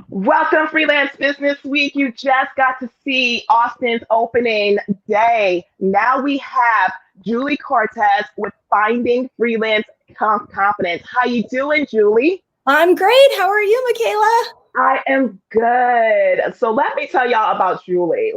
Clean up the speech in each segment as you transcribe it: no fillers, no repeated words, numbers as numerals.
Welcome, Freelance Business Week. You just got to see Austin's opening day. Now we have Julie Cortez with Finding Freelance Confidence. How you doing, Julie? I'm great. How are you, Michaela? I am good. So let me tell y'all about Julie.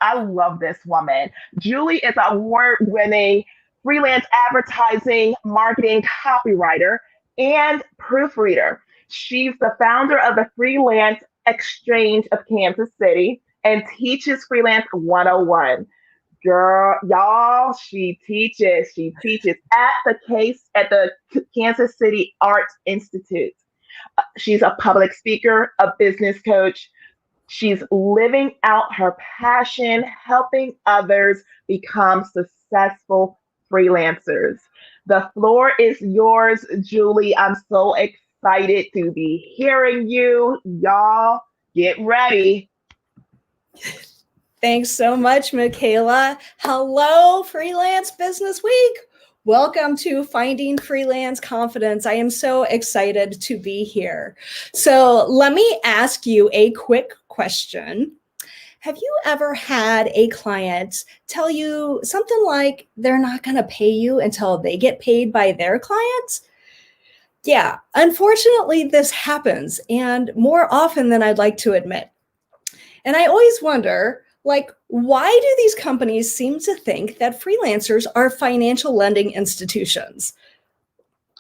I love this woman. Julie is an award-winning freelance advertising, marketing copywriter, and proofreader. She's the founder of the Freelance Exchange of Kansas City and teaches Freelance 101. Girl, y'all, she teaches at the Kansas City Arts Institute. She's a public speaker, a business coach. She's living out her passion, helping others become successful freelancers. The floor is yours, Julie. I'm so excited to be hearing you. Y'all, get ready. Thanks so much, Michaela. Hello, Freelance Business Week. Welcome to Finding Freelance Confidence. I am so excited to be here. So let me ask you a quick question. Have you ever had a client tell you something like they're not going to pay you until they get paid by their clients? Yeah, unfortunately, this happens, and more often than I'd like to admit. And I always wonder, why do these companies seem to think that freelancers are financial lending institutions?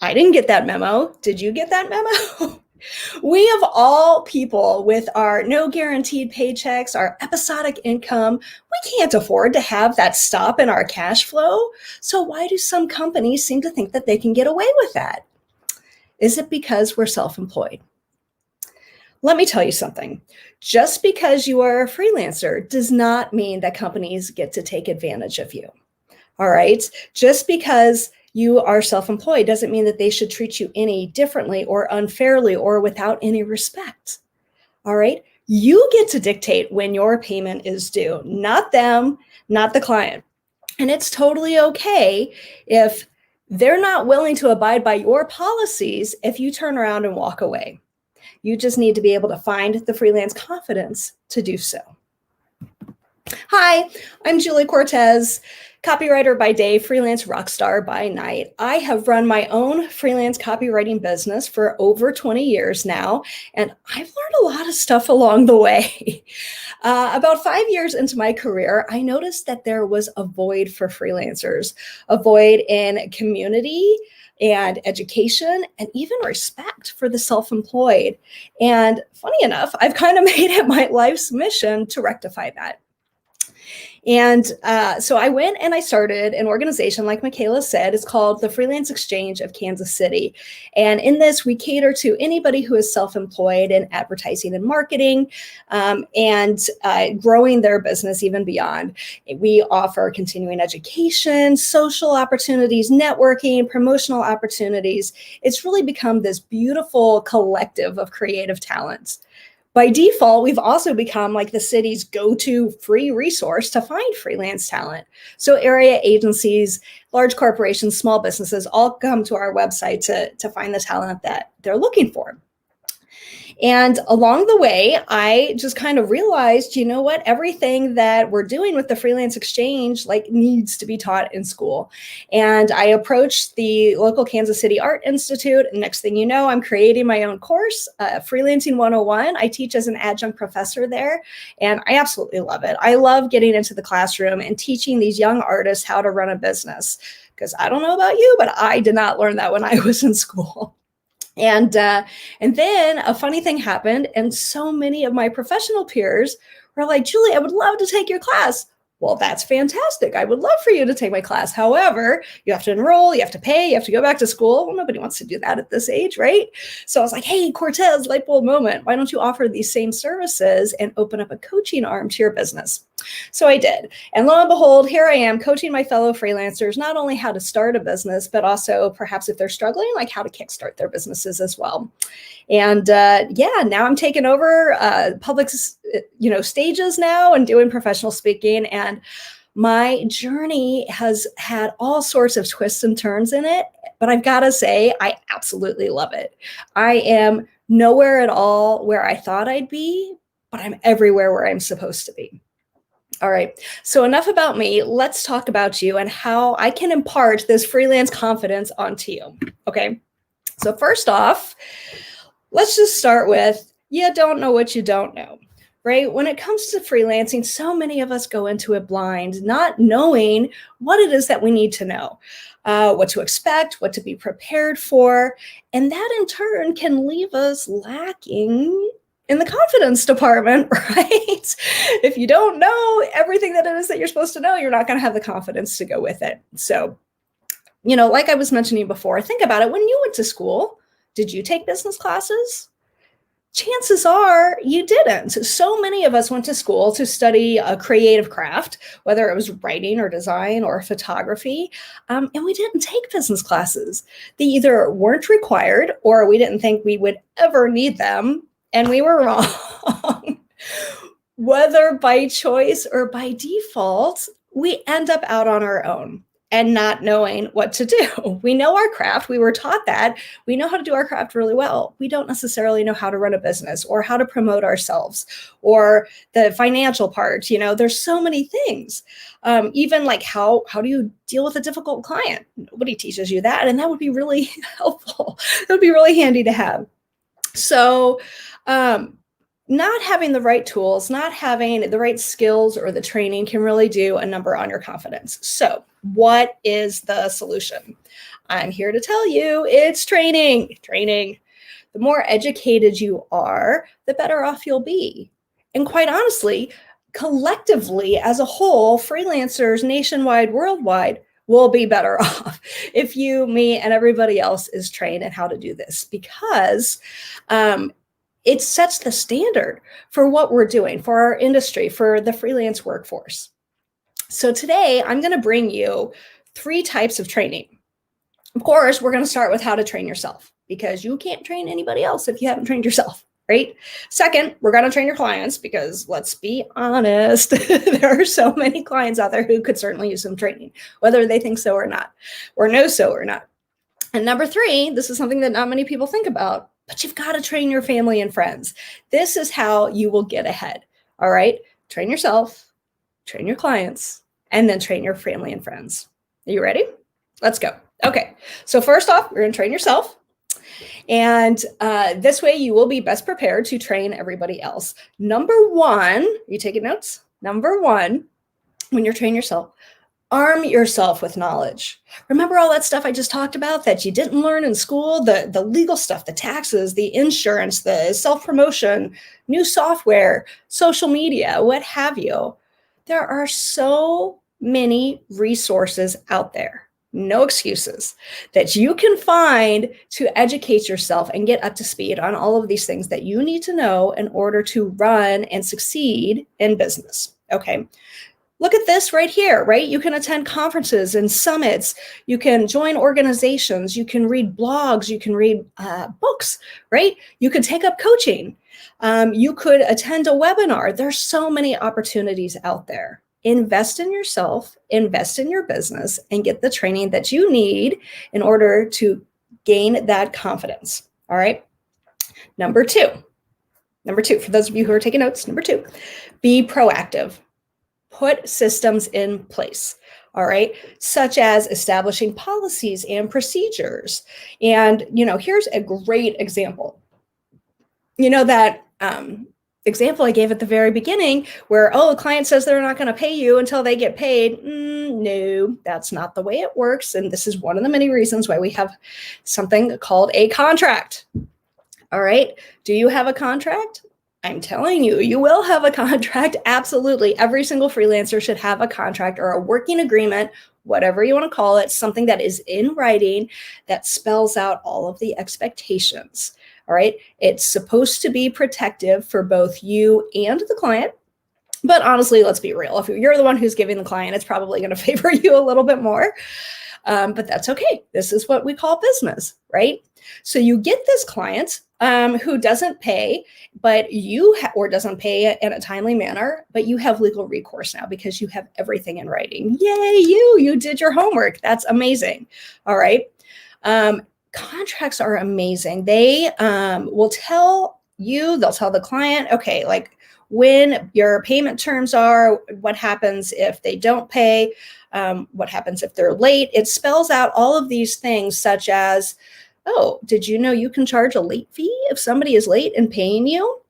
I didn't get that memo. Did you get that memo? We of all people with our no guaranteed paychecks, our episodic income, we can't afford to have that stop in our cash flow. So why do some companies seem to think that they can get away with that? Is it because we're self-employed? Let me tell you something. Just because you are a freelancer does not mean that companies get to take advantage of you. All right? Just because you are self-employed doesn't mean that they should treat you any differently or unfairly or without any respect. All right? You get to dictate when your payment is due, not them, not the client. And it's totally okay if they're not willing to abide by your policies if you turn around and walk away. You just need to be able to find the freelance confidence to do so. Hi, I'm Julie Cortez, copywriter by day, freelance rock star by night. I have run my own freelance copywriting business for over 20 years now, and I've learned a lot of stuff along the way. About 5 years into my career, I noticed that there was a void for freelancers, a void in community and education, and even respect for the self-employed. And funny enough, I've kind of made it my life's mission to rectify that. And so I went and I started an organization, like Michaela said. It's called the Freelance Exchange of Kansas City. And in this, we cater to anybody who is self-employed in advertising and marketing and growing their business even beyond. We offer continuing education, social opportunities, networking, promotional opportunities. It's really become this beautiful collective of creative talents. By default, we've also become like the city's go-to free resource to find freelance talent. So area agencies, large corporations, small businesses all come to our website to find the talent that they're looking for. And along the way, I just kind of realized, you know what, everything that we're doing with the Freelance Exchange needs to be taught in school. And I approached the local Kansas City Art Institute. And next thing you know, I'm creating my own course, Freelancing 101. I teach as an adjunct professor there, and I absolutely love it. I love getting into the classroom and teaching these young artists how to run a business. Because I don't know about you, but I did not learn that when I was in school. And then a funny thing happened, and so many of my professional peers were like, Julie, I would love to take your class. Well, that's fantastic. I would love for you to take my class. However, you have to enroll, you have to pay, you have to go back to school. Well, nobody wants to do that at this age, right? So I was like, hey, Cortez, light bulb moment. Why don't you offer these same services and open up a coaching arm to your business? So I did. And lo and behold, here I am coaching my fellow freelancers, not only how to start a business, but also perhaps if they're struggling, like how to kickstart their businesses as well. And now I'm taking over public, stages now and doing professional speaking. And my journey has had all sorts of twists and turns in it, but I've got to say, I absolutely love it. I am nowhere at all where I thought I'd be, but I'm everywhere where I'm supposed to be. All right, so enough about me. Let's talk about you and how I can impart this freelance confidence onto you. Okay, so first off, let's just start with, you don't know what you don't know, right? When it comes to freelancing, so many of us go into it blind, not knowing what it is that we need to know, what to expect, what to be prepared for. And that in turn can leave us lacking in the confidence department, right? If you don't know everything that it is that you're supposed to know, you're not going to have the confidence to go with it. So, like I was mentioning before, think about it. When you went to school, did you take business classes? Chances are you didn't. So many of us went to school to study a creative craft, whether it was writing or design or photography, and we didn't take business classes. They either weren't required or we didn't think we would ever need them, and we were wrong. Whether by choice or by default, we end up out on our own and not knowing what to do. We know our craft. We were taught that. We know how to do our craft really well. We don't necessarily know how to run a business or how to promote ourselves or the financial part. There's so many things. Even like how do you deal with a difficult client? Nobody teaches you that. And that would be really helpful. It would be really handy to have. So, not having the right tools, not having the right skills or the training can really do a number on your confidence. So what is the solution? I'm here to tell you it's training. The more educated you are, the better off you'll be. And quite honestly, collectively as a whole, freelancers nationwide, worldwide, will be better off if you, me, and everybody else is trained in how to do this, because it sets the standard for what we're doing, for our industry, for the freelance workforce. So today, I'm going to bring you 3 types of training. Of course, we're going to start with how to train yourself, because you can't train anybody else if you haven't trained yourself, right? Second, we're going to train your clients, because let's be honest, there are so many clients out there who could certainly use some training, whether they think so or not, or know so or not. And number 3, this is something that not many people think about, but you've got to train your family and friends. This is how you will get ahead. All right. Train yourself, train your clients, and then train your family and friends. Are you ready? Let's go. Okay. So first off, you're going to train yourself. And this way you will be best prepared to train everybody else. Number 1, are you taking notes? Number 1, when you're training yourself, arm yourself with knowledge. Remember all that stuff I just talked about that you didn't learn in school, the legal stuff, the taxes, the insurance, the self-promotion, new software, social media, what have you. There are so many resources out there, no excuses, that you can find to educate yourself and get up to speed on all of these things that you need to know in order to run and succeed in business. Okay. Look at this right here, right? You can attend conferences and summits. You can join organizations. You can read blogs. You can read books, right? You can take up coaching. You could attend a webinar. There's so many opportunities out there. Invest in yourself, invest in your business, and get the training that you need in order to gain that confidence. All right. Number two, for those of you who are taking notes, number 2, be proactive. Put systems in place, all right, such as establishing policies and procedures. And, here's a great example. That example I gave at the very beginning where, a client says they're not going to pay you until they get paid. No, that's not the way it works. And this is one of the many reasons why we have something called a contract. All right. Do you have a contract? I'm telling you, you will have a contract. Absolutely. Every single freelancer should have a contract or a working agreement, whatever you want to call it, something that is in writing that spells out all of the expectations. All right. It's supposed to be protective for both you and the client. But honestly, let's be real. If you're the one who's giving the client, it's probably going to favor you a little bit more. But that's okay. This is what we call business, right? So you get this client who doesn't pay, but or doesn't pay in a timely manner, but you have legal recourse now because you have everything in writing. Yay, you did your homework. That's amazing. All right. contracts are amazing. They will tell you, they'll tell the client, okay, like when your payment terms are, what happens if they don't pay, what happens if they're late. It spells out all of these things, such as, oh, did you know you can charge a late fee if somebody is late in paying you?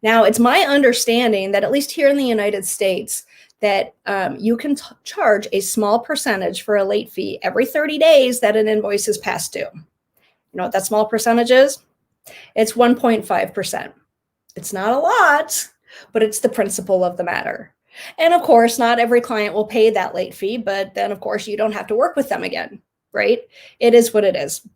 Now, it's my understanding that at least here in the United States, that you can charge a small percentage for a late fee every 30 days that an invoice is past due. You know what that small percentage is? It's 1.5%. It's not a lot, but it's the principle of the matter. And of course, not every client will pay that late fee, but then of course you don't have to work with them again, right? It is what it is.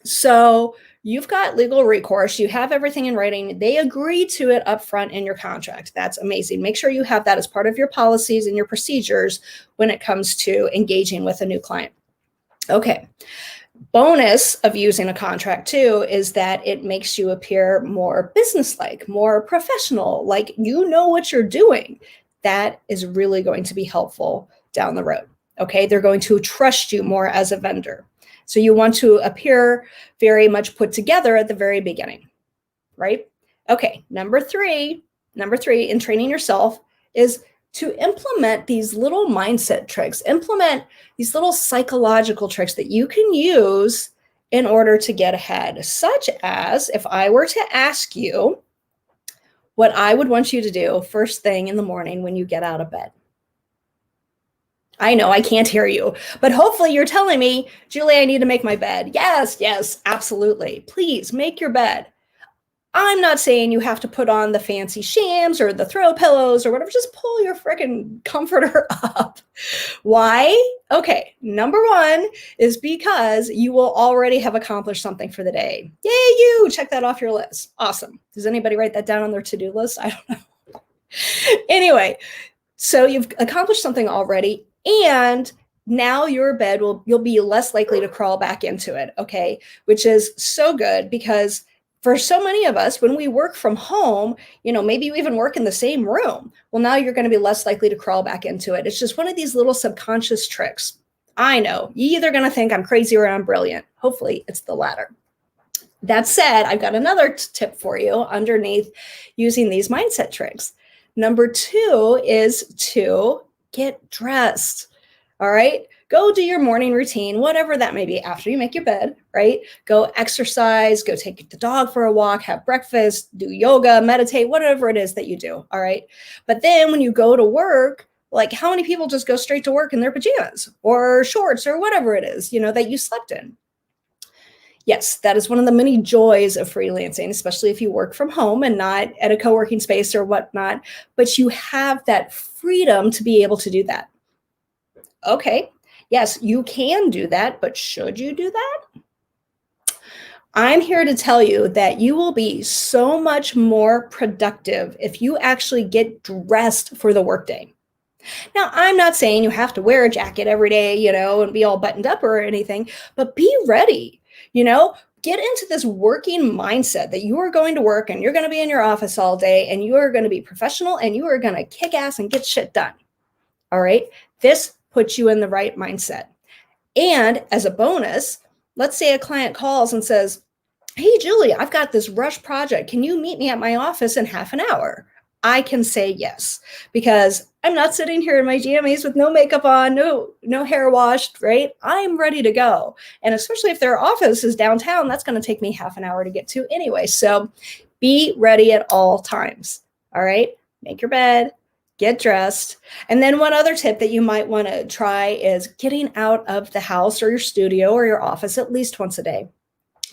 So you've got legal recourse, you have everything in writing, they agree to it up front in your contract. That's amazing. Make sure you have that as part of your policies and your procedures when it comes to engaging with a new client. Okay. Bonus of using a contract too is that it makes you appear more businesslike, more professional, like you know what you're doing. That is really going to be helpful down the road. Okay. They're going to trust you more as a vendor. So you want to appear very much put together at the very beginning, right? Okay, number three in training yourself is to implement these little mindset tricks, implement these little psychological tricks that you can use in order to get ahead, such as if I were to ask you what I would want you to do first thing in the morning when you get out of bed. I know I can't hear you, but hopefully you're telling me, Julie, I need to make my bed. Yes, absolutely. Please make your bed. I'm not saying you have to put on the fancy shams or the throw pillows or whatever. Just pull your freaking comforter up. Why? Okay, number one is because you will already have accomplished something for the day. Yay, you! Check that off your list. Awesome. Does anybody write that down on their to-do list? I don't know. Anyway, so you've accomplished something already, and now your bed you'll be less likely to crawl back into it, okay? Which is so good, because for so many of us, when we work from home, you know, maybe you even work in the same room. Well, now you're going to be less likely to crawl back into it. It's just one of these little subconscious tricks. I know, you're either going to think I'm crazy or I'm brilliant. Hopefully it's the latter. That said, I've got another tip for you underneath using these mindset tricks. Number two is to get dressed. All right. Go do your morning routine, whatever that may be, after you make your bed, right? Go exercise, go take the dog for a walk, have breakfast, do yoga, meditate, whatever it is that you do. All right. But then when you go to work, like how many people just go straight to work in their pajamas or shorts or whatever it is, you know, that you slept in? Yes, that is one of the many joys of freelancing, especially if you work from home and not at a co-working space or whatnot, but you have that freedom to be able to do that. Okay, yes, you can do that, but should you do that? I'm here to tell you that you will be so much more productive if you actually get dressed for the workday. Now, I'm not saying you have to wear a jacket every day, you know, and be all buttoned up or anything, but be ready, you know, get into this working mindset that you are going to work and you're going to be in your office all day and you are going to be professional and you are going to kick ass and get shit done. All right. This puts you in the right mindset. And as a bonus, let's say a client calls and says, hey, Julie, I've got this rush project. Can you meet me at my office in half an hour? I can say yes, because I'm not sitting here in my jammies with no makeup on, no hair washed, right? I'm ready to go. And especially if their office is downtown, that's going to take me half an hour to get to anyway. So be ready at all times. All right. Make your bed, get dressed. And then one other tip that you might want to try is getting out of the house or your studio or your office at least once a day.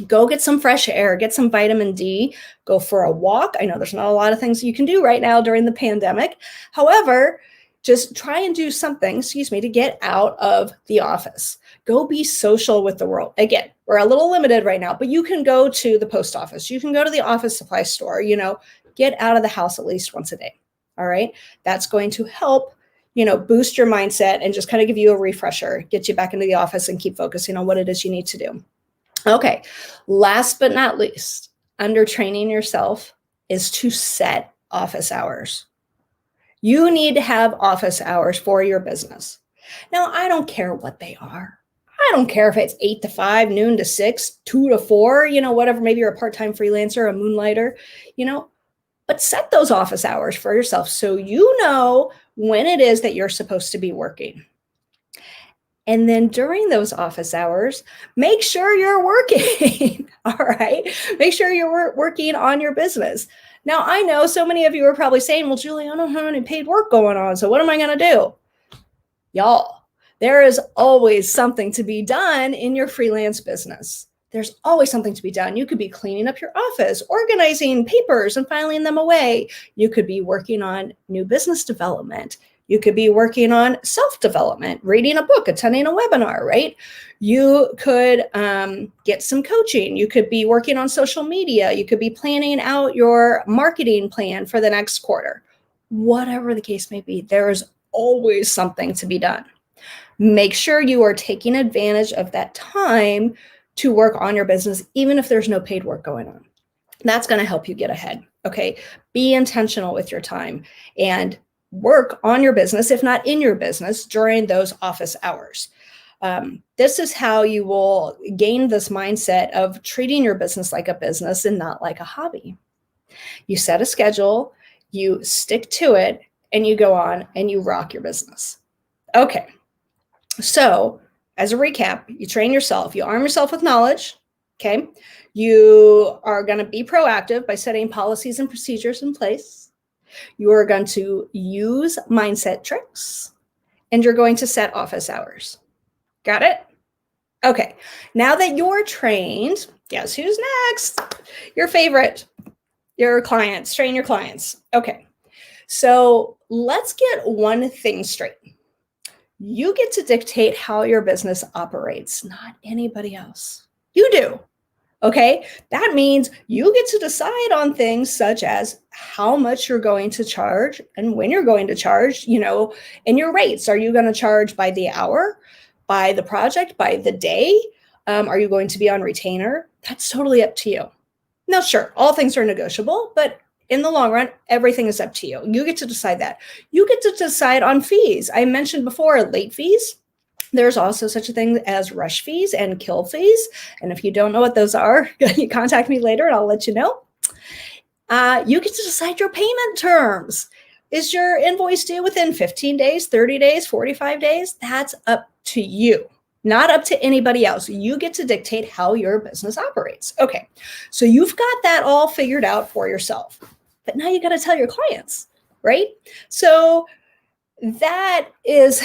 Go get some fresh air, get some vitamin D, go for a walk. I know there's not a lot of things you can do right now during the pandemic. However, just try and do something, to get out of the office. Go be social with the world. Again, we're a little limited right now, but you can go to the post office. You can go to the office supply store, you know, get out of the house at least once a day. All right. That's going to help, you know, boost your mindset and just kind of give you a refresher, get you back into the office and keep focusing on what it is you need to do. Okay. Last but not least, under training yourself is to set office hours. You need to have office hours for your business. Now, I don't care what they are. I don't care if it's 8 to 5, noon to 6, 2 to 4, whatever. Maybe you're a part-time freelancer, a moonlighter, but set those office hours for yourself so you know when it is that you're supposed to be working. And then during those office hours, make sure you're working. All right. Make sure you're working on your business. Now, I know so many of you are probably saying, well, Julie, I don't have any paid work going on. So what am I going to do? Y'all, there is always something to be done in your freelance business. There's always something to be done. You could be cleaning up your office, organizing papers and filing them away. You could be working on new business development. You could be working on self-development, reading a book, attending a webinar, right? You could get some coaching. You could be working on social media. You could be planning out your marketing plan for the next quarter. Whatever the case may be, there is always something to be done. Make sure you are taking advantage of that time to work on your business, even if there's no paid work going on. That's going to help you get ahead, okay? Be intentional with your time and work on your business, if not in your business, during those office hours. This is how you will gain this mindset of treating your business like a business and not like a hobby. You set a schedule, you stick to it, and you go on and you rock your business. Okay, so as a recap, you train yourself, you arm yourself with knowledge, okay? You are going to be proactive by setting policies and procedures in place. You are going to use mindset tricks, and you're going to set office hours. Got it? Okay, now that you're trained, guess who's next? Your favorite, your clients. Train your clients. Okay, so let's get one thing straight. You get to dictate how your business operates, not anybody else. You do. Okay, that means you get to decide on things such as how much you're going to charge and when you're going to charge, and your rates. Are you going to charge by the hour, by the project, by the day? Are you going to be on retainer? That's totally up to you. Now, sure, all things are negotiable, but in the long run, everything is up to you. You get to decide that. You get to decide on fees. I mentioned before, late fees. There's also such a thing as rush fees and kill fees. And if you don't know what those are, you contact me later and I'll let you know. You get to decide your payment terms. Is your invoice due within 15 days, 30 days, 45 days? That's up to you, not up to anybody else. You get to dictate how your business operates. Okay, so you've got that all figured out for yourself. But now you got to tell your clients, right? So that is,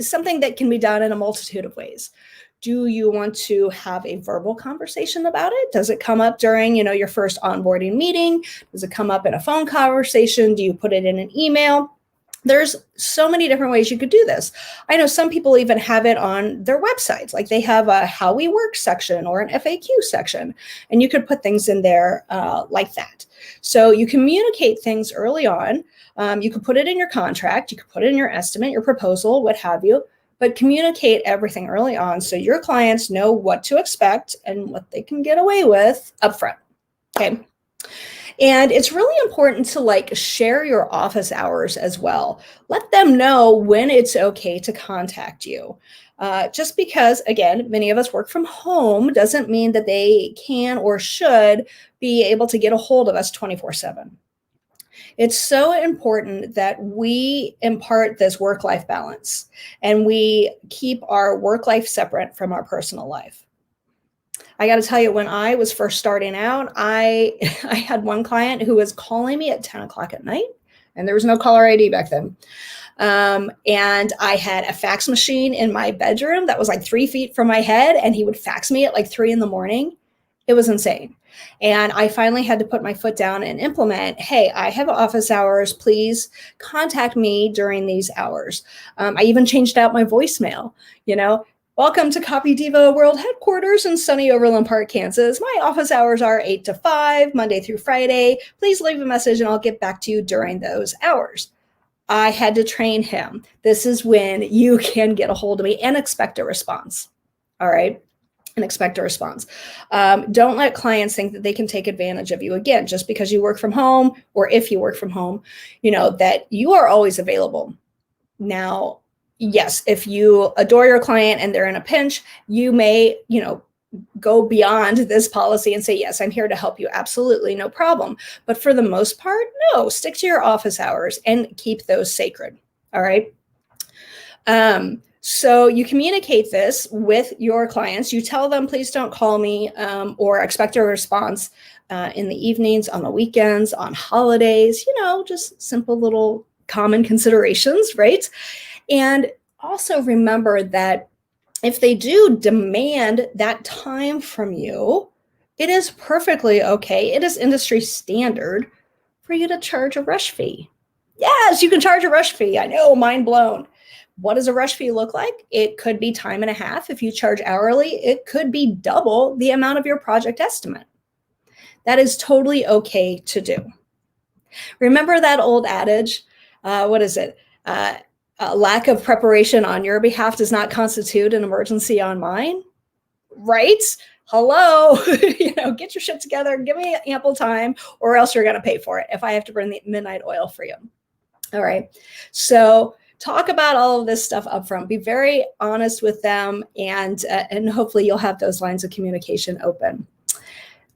something that can be done in a multitude of ways. Do you want to have a verbal conversation about it? Does it come up during, your first onboarding meeting? Does it come up in a phone conversation? Do you put it in an email? There's so many different ways you could do this. I know some people even have it on their websites, like they have a how we work section or an FAQ section, and you could put things in there like that. So you communicate things early on. You could put it in your contract, you could put it in your estimate, your proposal, what have you, but communicate everything early on so your clients know what to expect and what they can get away with upfront, okay? And it's really important to share your office hours as well. Let them know when it's okay to contact you. Just because, again, many of us work from home doesn't mean that they can or should be able to get a hold of us 24/7. It's so important that we impart this work-life balance and we keep our work life separate from our personal life. I got to tell you, when I was first starting out, I had one client who was calling me at 10 o'clock at night, and there was no caller ID back then. And I had a fax machine in my bedroom that was 3 feet from my head, and he would fax me at 3 in the morning. It was insane. And I finally had to put my foot down and implement, hey, I have office hours. Please contact me during these hours. I even changed out my voicemail, Welcome to Copy Diva World Headquarters in sunny Overland Park, Kansas. My office hours are 8 to 5, Monday through Friday. Please leave a message and I'll get back to you during those hours. I had to train him. This is when you can get a hold of me and expect a response. All right. And expect a response. Don't let clients think that they can take advantage of you again, just because you work from home, or if you work from home, that you are always available. Now, yes, if you adore your client and they're in a pinch, you may, go beyond this policy and say, yes, I'm here to help you. Absolutely, no problem. But for the most part, no, stick to your office hours and keep those sacred. All right. So you communicate this with your clients. You tell them, please don't call me or expect a response in the evenings, on the weekends, on holidays, just simple little common considerations, right? And also remember that if they do demand that time from you, it is perfectly okay. It is industry standard for you to charge a rush fee. Yes, you can charge a rush fee. I know, mind blown. What does a rush fee look like? It could be time and a half. If you charge hourly, it could be double the amount of your project estimate. That is totally okay to do. Remember that old adage? What is it? Lack of preparation on your behalf does not constitute an emergency on mine, right? Hello, get your shit together, give me ample time, or else you're going to pay for it if I have to burn the midnight oil for you. All right. So talk about all of this stuff up front. Be very honest with them, and hopefully you'll have those lines of communication open.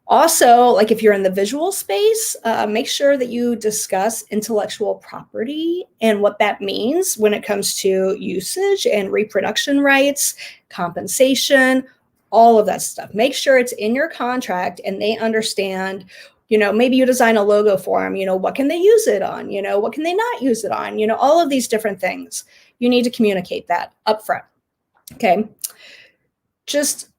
Also, like if you're in the visual space, make sure that you discuss intellectual property and what that means when it comes to usage and reproduction rights, compensation, all of that stuff. Make sure it's in your contract and they understand, maybe you design a logo for them, what can they use it on? What can they not use it on? All of these different things. You need to communicate that up front. Okay. Just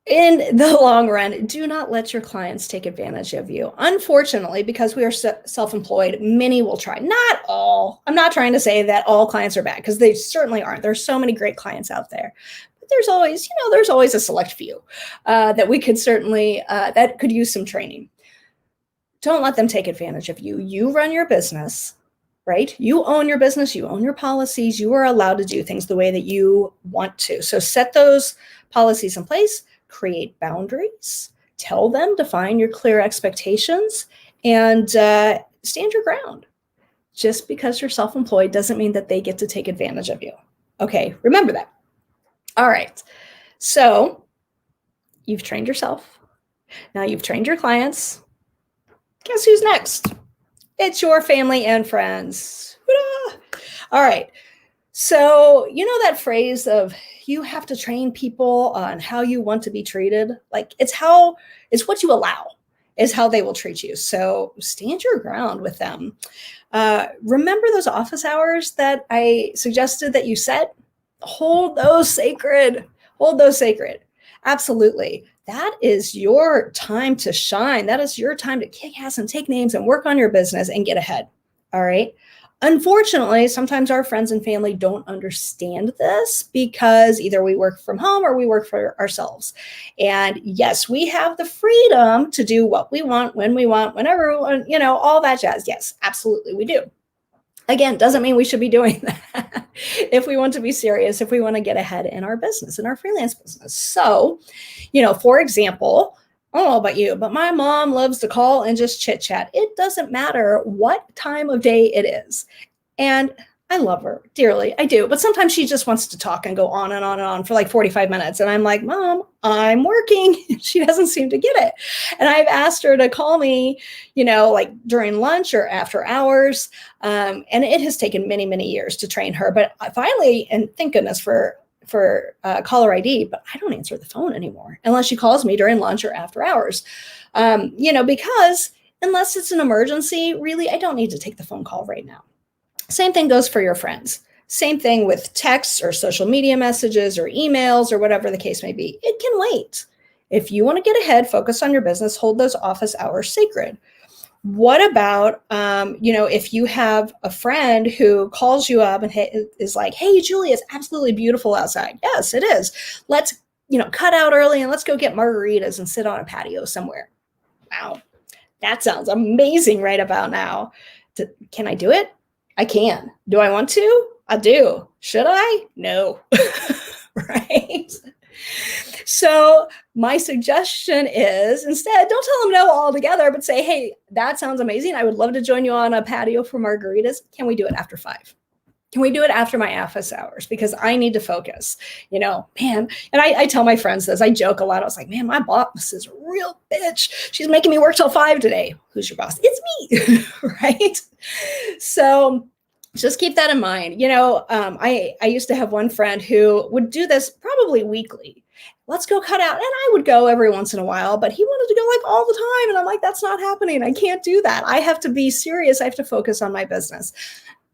in the long run, do not let your clients take advantage of you. Unfortunately, because we are self-employed, many will try. Not all. I'm not trying to say that all clients are bad, because they certainly aren't. There's so many great clients out there. But there's always a select few that we could certainly, that could use some training. Don't let them take advantage of you. You run your business, right? You own your business. You own your policies. You are allowed to do things the way that you want to. So set those policies in place. Create boundaries, tell them, define your clear expectations, and stand your ground. Just because you're self-employed doesn't mean that they get to take advantage of you. Okay, remember that. All right, so you've trained yourself. Now you've trained your clients. Guess who's next? It's your family and friends. Hoo-dah! All right, so that phrase of you have to train people on how you want to be treated. Like it's what you allow is how they will treat you. So stand your ground with them. Remember those office hours that I suggested that you set? Hold those sacred. Hold those sacred. Absolutely. That is your time to shine. That is your time to kick ass and take names and work on your business and get ahead. All right. Unfortunately, sometimes our friends and family don't understand this because either we work from home or we work for ourselves. And yes, we have the freedom to do what we want, when we want, whenever, all that jazz. Yes, absolutely, we do. Again, doesn't mean we should be doing that if we want to be serious, if we want to get ahead in our business, in our freelance business. So, for example, I don't know about you, but my mom loves to call and just chit chat. It doesn't matter what time of day it is. And I love her dearly. I do. But sometimes she just wants to talk and go on and on and on for like 45 minutes. And I'm like, Mom, I'm working. She doesn't seem to get it. And I've asked her to call me, like during lunch or after hours. And it has taken many, many years to train her. But I finally, and thank goodness for caller ID, but I don't answer the phone anymore unless she calls me during lunch or after hours. Because unless it's an emergency, really, I don't need to take the phone call right now. Same thing goes for your friends. Same thing with texts or social media messages or emails or whatever the case may be. It can wait. If you want to get ahead, focus on your business, hold those office hours sacred. What about, if you have a friend who calls you up and is like, hey, Julie, it's absolutely beautiful outside. Yes, it is. Let's, cut out early and let's go get margaritas and sit on a patio somewhere. Wow. That sounds amazing right about now. Can I do it? I can. Do I want to? I do. Should I? No. Right? So my suggestion is instead, don't tell them no altogether, but say, hey, that sounds amazing. I would love to join you on a patio for margaritas. Can we do it after 5? Can we do it after my office hours? Because I need to focus, man. And I tell my friends this, I joke a lot. I was like, man, my boss is a real bitch. She's making me work till 5 today. Who's your boss? It's me, right? So just keep that in mind. I used to have one friend who would do this probably weekly. Let's go cut out. And I would go every once in a while, but he wanted to go like all the time. And I'm like, that's not happening. I can't do that. I have to be serious. I have to focus on my business.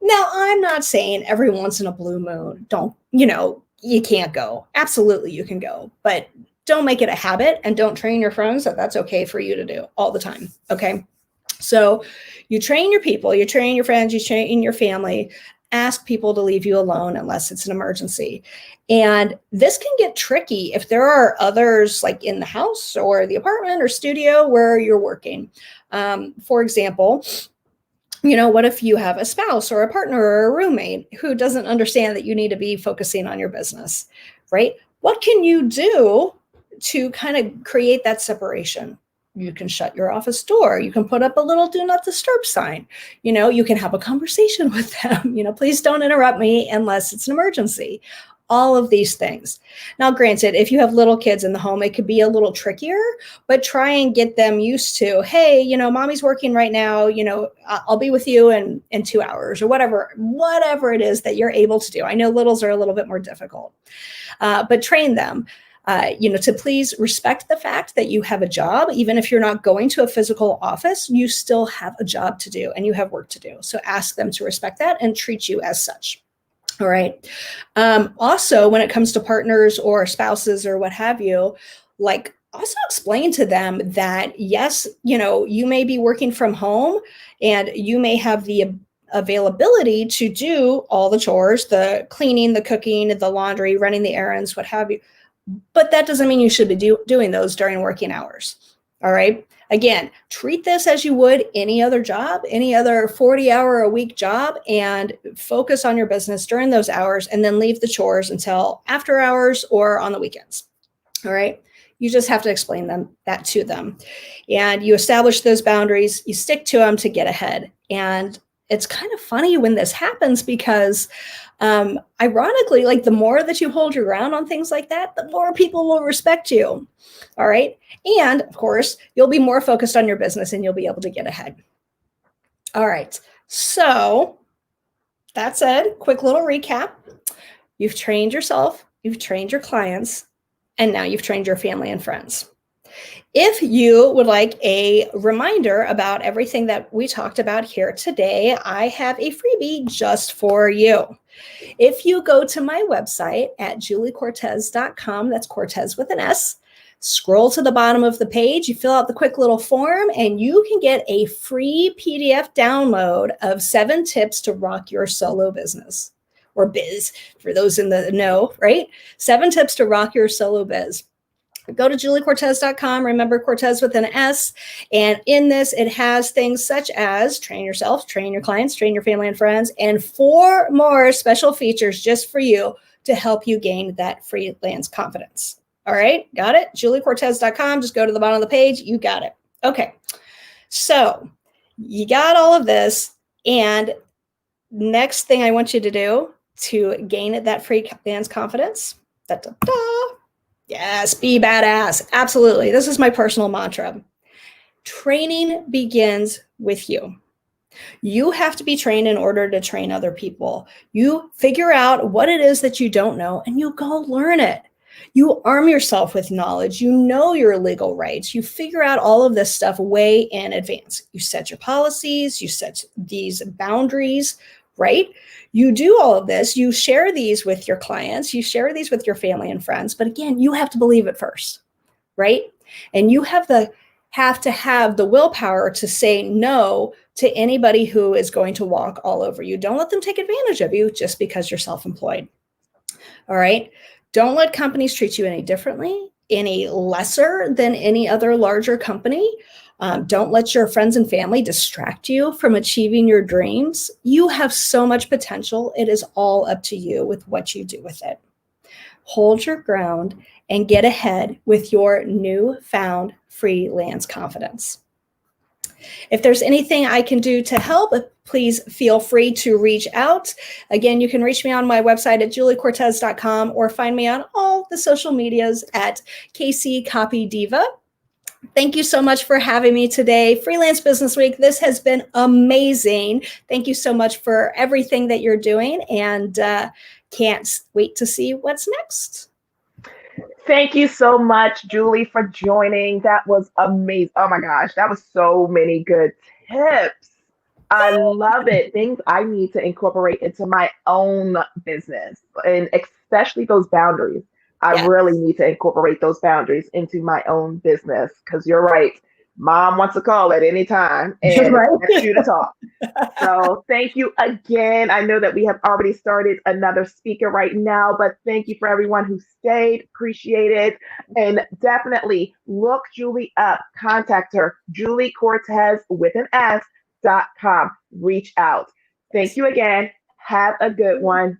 Now, I'm not saying every once in a blue moon, you can't go. Absolutely, you can go, but don't make it a habit, and don't train your friends that that's okay for you to do all the time. Okay. So you train your people, you train your friends, you train your family. Ask people to leave you alone unless it's an emergency. And this can get tricky if there are others like in the house or the apartment or studio where you're working. For example, what if you have a spouse or a partner or a roommate who doesn't understand that you need to be focusing on your business, right? What can you do to kind of create that separation? You can shut your office door. You can put up a little do not disturb sign. You can have a conversation with them. Please don't interrupt me unless it's an emergency. All of these things. Now, granted, if you have little kids in the home, it could be a little trickier, but try and get them used to, hey, mommy's working right now, I'll be with you in 2 hours or whatever it is that you're able to do. I know littles are a little bit more difficult, but train them, to please respect the fact that you have a job. Even if you're not going to a physical office, you still have a job to do and you have work to do. So ask them to respect that and treat you as such. All right. Also, when it comes to partners or spouses or what have you, also explain to them that, yes, you may be working from home and you may have the availability to do all the chores, the cleaning, the cooking, the laundry, running the errands, what have you. But that doesn't mean you should be doing those during working hours. All right. Again, treat this as you would any other job, any other 40-hour-a-week job, and focus on your business during those hours, and then leave the chores until after hours or on the weekends. All right. You just have to explain that to them. And you establish those boundaries, you stick to them to get ahead. And it's kind of funny when this happens because ironically, the more that you hold your ground on things like that, the more people will respect you. All right. And of course, you'll be more focused on your business and you'll be able to get ahead. All right. So that said, quick little recap. You've trained yourself, you've trained your clients, and now you've trained your family and friends. If you would like a reminder about everything that we talked about here today, I have a freebie just for you. If you go to my website at juliecortez.com, that's Cortez with an S, scroll to the bottom of the page, you fill out the quick little form, and you can get a free PDF download of 7 tips to rock your solo business, or biz, for those in the know, right? 7 tips to rock your solo biz. Go to juliecortez.com. Remember, Cortez with an S. And in this, it has things such as train yourself, train your clients, train your family and friends, and 4 more special features just for you to help you gain that freelance confidence. All right, got it? juliecortez.com. Just go to the bottom of the page. You got it. Okay. So you got all of this. And next thing I want you to do to gain that freelance confidence, yes, be badass. Absolutely. This is my personal mantra. Training begins with you. You have to be trained in order to train other people. You figure out what it is that you don't know and you go learn it. You arm yourself with knowledge. You know your legal rights. You figure out all of this stuff way in advance. You set your policies. You set these boundaries, right? You do all of this. You share these with your clients. You share these with your family and friends. But again, you have to believe it first, right? And you have to have the willpower to say no to anybody who is going to walk all over you. Don't let them take advantage of you just because you're self-employed. All right. Don't let companies treat you any differently, any lesser than any other larger company. Don't let your friends and family distract you from achieving your dreams. You have so much potential. It is all up to you with what you do with it. Hold your ground and get ahead with your newfound freelance confidence. If there's anything I can do to help, please feel free to reach out. Again, you can reach me on my website at juliecortez.com or find me on all the social medias at KC Copy Diva. Thank you so much for having me today. Freelance Business Week, this has been amazing. Thank you so much for everything that you're doing, and can't wait to see what's next. Thank you so much, Julie, for joining. That was amazing. Oh my gosh, that was so many good tips. I love it. Things I need to incorporate into my own business, and especially those boundaries. I really need to incorporate those boundaries into my own business, because you're right. Mom wants a call at any time and expects you to talk. So thank you again. I know that we have already started another speaker right now, but thank you for everyone who stayed. Appreciate it. And definitely look Julie up. Contact her, Julie Cortez with an S.com. Reach out. Thank you again. Have a good one.